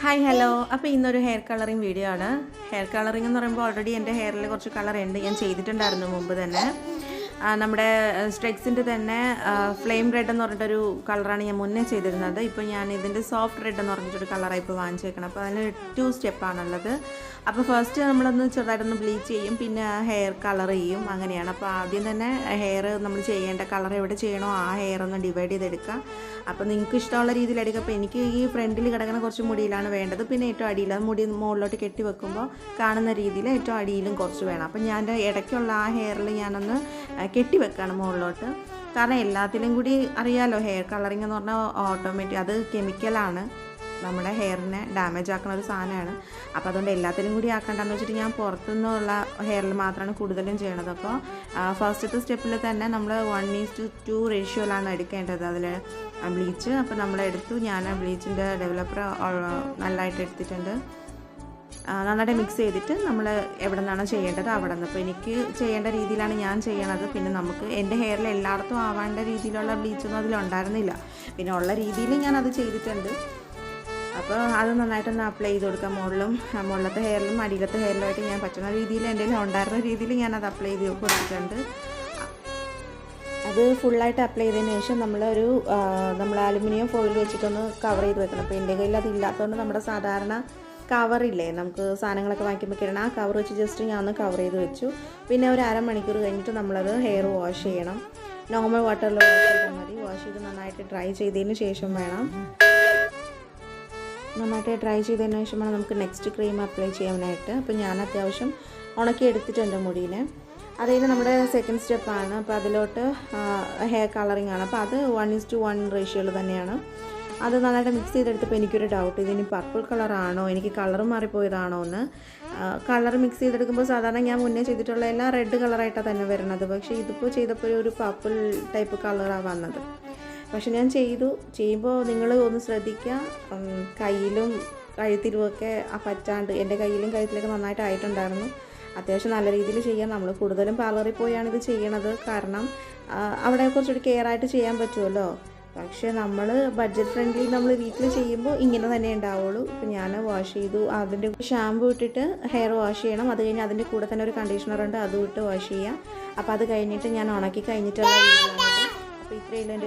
Hi hello. അപ്പോൾ ഇന്നൊരു hair colouring video ആണ്. ഹെയർ കളറിംഗ് എന്ന് പറയുമ്പോൾ ഓൾറെഡി എൻ്റെ ഹെയറിൽ കുറച്ച് കളർ ഉണ്ട്, ഞാൻ ചെയ്തിട്ടുണ്ടായിരുന്നു മുമ്പ് തന്നെ. നമ്മുടെ സ്ട്രെക്സിൻ്റെ തന്നെ ഫ്ലെയിം റെഡ് എന്ന് പറഞ്ഞിട്ടൊരു കളറാണ് ഞാൻ മുന്നേ ചെയ്തിരുന്നത്. ഇപ്പോൾ ഞാൻ ഇതിൻ്റെ സോഫ്റ്റ് റെഡ് എന്ന് പറഞ്ഞിട്ടൊരു കളറാണ് ഇപ്പോൾ വാങ്ങിച്ചേക്കണം. അപ്പോൾ അതിന് 2 സ്റ്റെപ്പാണുള്ളത്. അപ്പോൾ ഫസ്റ്റ് നമ്മളൊന്ന് ചെറുതായിട്ടൊന്ന് ബ്ലീച്ച് ചെയ്യും, പിന്നെ ഹെയർ കളർ ചെയ്യും, അങ്ങനെയാണ്. അപ്പോൾ ആദ്യം തന്നെ ഹെയർ നമ്മൾ ചെയ്യേണ്ട കളർ എവിടെ ചെയ്യണോ ആ ഹെയർ ഒന്ന് ഡിവൈഡ് ചെയ്തെടുക്കുക. അപ്പോൾ നിങ്ങൾക്ക് ഇഷ്ടമുള്ള രീതിയിൽ എടുക്കുക. അപ്പോൾ എനിക്ക് ഈ ഫ്രണ്ടിൽ കിടക്കുന്ന കുറച്ച് മുടിയിലാണ് വേണ്ടത്, പിന്നെ ഏറ്റവും അടിയിൽ അത് മുടി മുകളിലോട്ട് കെട്ടി വെക്കുമ്പോൾ കാണുന്ന രീതിയിൽ ഏറ്റവും അടിയിലും കുറച്ച് വേണം. അപ്പോൾ ഞാൻ ഇടയ്ക്കുള്ള ആ ഹെയറിൽ ഞാനൊന്ന് കെട്ടി വെക്കുകയാണ് മുകളിലോട്ട്. കാരണം എല്ലാത്തിലും കൂടി അറിയാമല്ലോ, ഹെയർ കളറിങ് എന്ന് പറഞ്ഞാൽ ഓട്ടോമാറ്റിക് അത് കെമിക്കലാണ്, നമ്മുടെ ഹെയറിനെ ഡാമേജ് ആക്കുന്ന ഒരു സാധനമാണ്. അപ്പോൾ അതുകൊണ്ട് എല്ലാത്തിലും കൂടി ആക്കണ്ടെന്ന് വെച്ചിട്ട് ഞാൻ പുറത്തുനിന്നുള്ള ഹെയറിൽ മാത്രമാണ് കൂടുതലും ചെയ്യണത്. അപ്പോൾ ഫസ്റ്റത്തെ സ്റ്റെപ്പിൽ തന്നെ നമ്മൾ 1:2 റേഷ്യോയിലാണ് എടുക്കേണ്ടത് അതിൽ ബ്ലീച്ച്. അപ്പോൾ നമ്മളെടുത്തു, ഞാൻ ബ്ലീച്ചിൻ്റെ ഡെവലപ്പർ നല്ലതായിട്ട് എടുത്തിട്ടുണ്ട്. നന്നായിട്ട് മിക്സ് ചെയ്തിട്ട് നമ്മൾ എവിടെ നിന്നാണ് ചെയ്യേണ്ടത് അവിടെ നിന്ന്. അപ്പോൾ എനിക്ക് ചെയ്യേണ്ട രീതിയിലാണ് ഞാൻ ചെയ്യണത്. പിന്നെ നമുക്ക് എൻ്റെ ഹെയറിൽ എല്ലായിടത്തും ആവേണ്ട രീതിയിലുള്ള ബ്ലീച്ചൊന്നും അതിലുണ്ടായിരുന്നില്ല, പിന്നെ ഉള്ള രീതിയിൽ ഞാനത് ചെയ്തിട്ടുണ്ട്. അപ്പോൾ അത് നന്നായിട്ടൊന്ന് അപ്ലൈ ചെയ്ത് കൊടുക്കാം. മുകളിലത്തെ ഹെയറിലും അടിയിലത്തെ ഹെയറിലുമായിട്ട് ഞാൻ പറ്റുന്ന രീതിയിൽ എൻ്റെ ഉണ്ടായിരുന്ന രീതിയിൽ ഞാനത് അപ്ലൈ ചെയ്ത് കൊടുത്തിട്ടുണ്ട്. അത് ഫുള്ളായിട്ട് അപ്ലൈ ചെയ്തതിന് ശേഷം നമ്മൾ അലുമിനിയം ഫോയിൽ വെച്ചിട്ടൊന്ന് കവർ ചെയ്ത് വെക്കണം. അപ്പോൾ എൻ്റെ കയ്യിൽ അത് ഇല്ലാത്തതുകൊണ്ട് നമ്മുടെ സാധാരണ കവറില്ലേ, നമുക്ക് സാധനങ്ങളൊക്കെ വാങ്ങിക്കുമ്പോൾ കിടണം, ആ കവർ വെച്ച് ജസ്റ്റ് ഞാൻ ഒന്ന് കവർ ചെയ്ത് വെച്ചു. പിന്നെ ഒരു അരമണിക്കൂർ കഴിഞ്ഞിട്ട് നമ്മളത് ഹെയർ വാഷ് ചെയ്യണം. നോർമൽ വാട്ടറിൽ വാഷ് ചെയ്താൽ മതി. വാഷ് ചെയ്ത് നന്നായിട്ട് ഡ്രൈ ചെയ്തതിന് ശേഷം വേണം നമുക്ക് നെക്സ്റ്റ് ക്രീം അപ്ലൈ ചെയ്യാനായിട്ട്. അപ്പോൾ ഞാൻ അത്യാവശ്യം ഉണക്കി എടുത്തിട്ടുണ്ട് മുടീനെ. അതായത് നമ്മുടെ സെക്കൻഡ് സ്റ്റെപ്പാണ്. അപ്പോൾ അതിലോട്ട് ഹെയർ കളറിങ് ആണ്. അപ്പോൾ അത് 1:1 റേഷ്യോയിൽ തന്നെയാണ്. അത് നന്നായിട്ട് മിക്സ് ചെയ്തെടുത്തപ്പോൾ എനിക്കൊരു ഡൗട്ട്, ഇതിനി പർപ്പിൾ കളറാണോ, എനിക്ക് കളർ മാറിപ്പോയതാണോ എന്ന്. കളർ മിക്സ് ചെയ്തെടുക്കുമ്പോൾ സാധാരണ ഞാൻ മുന്നേ ചെയ്തിട്ടുള്ള എല്ലാം റെഡ് കളറായിട്ടാണ് തന്നെ വരുന്നത്, പക്ഷേ ഇതിപ്പോൾ ചെയ്തപ്പോൾ ഒരു പർപ്പിൾ ടൈപ്പ് കളറാണ് വന്നത്. പക്ഷെ ഞാൻ ചെയ്യുമ്പോൾ നിങ്ങൾ ഒന്ന് ശ്രദ്ധിക്കുക, കയ്യിലും കഴുത്തിലുമൊക്കെ പറ്റാണ്ട്, എൻ്റെ കയ്യിലും കഴുത്തിലൊക്കെ നന്നായിട്ട് ആയിട്ടുണ്ടായിരുന്നു. അത്യാവശ്യം നല്ല രീതിയിൽ ചെയ്യാം. നമ്മൾ കൂടുതലും പാർലറിൽ പോയാണ് ഇത് ചെയ്യണത്, കാരണം അവിടെ കുറച്ചുകൂടി കെയർ ആയിട്ട് ചെയ്യാൻ പറ്റുമല്ലോ. പക്ഷേ നമ്മൾ ബഡ്ജറ്റ് ഫ്രണ്ട്ലി നമ്മൾ വീട്ടിൽ ചെയ്യുമ്പോൾ ഇങ്ങനെ തന്നെ ഉണ്ടാവുള്ളൂ. ഇപ്പോൾ ഞാൻ വാഷ് ചെയ്തു, അതിൻ്റെ ഷാമ്പു ഇട്ടിട്ട് ഹെയർ വാഷ് ചെയ്യണം. അത് കഴിഞ്ഞ് അതിൻ്റെ കൂടെ തന്നെ ഒരു കണ്ടീഷണർ ഉണ്ട്, അതും ഇട്ട് വാഷ് ചെയ്യാം. അപ്പോൾ അത് കഴിഞ്ഞിട്ട് ഞാൻ ഉണക്കി കഴിഞ്ഞിട്ടുള്ള വീഡിയോ ആണിത്. അപ്പോൾ ഇത്രയും എൻ്റെ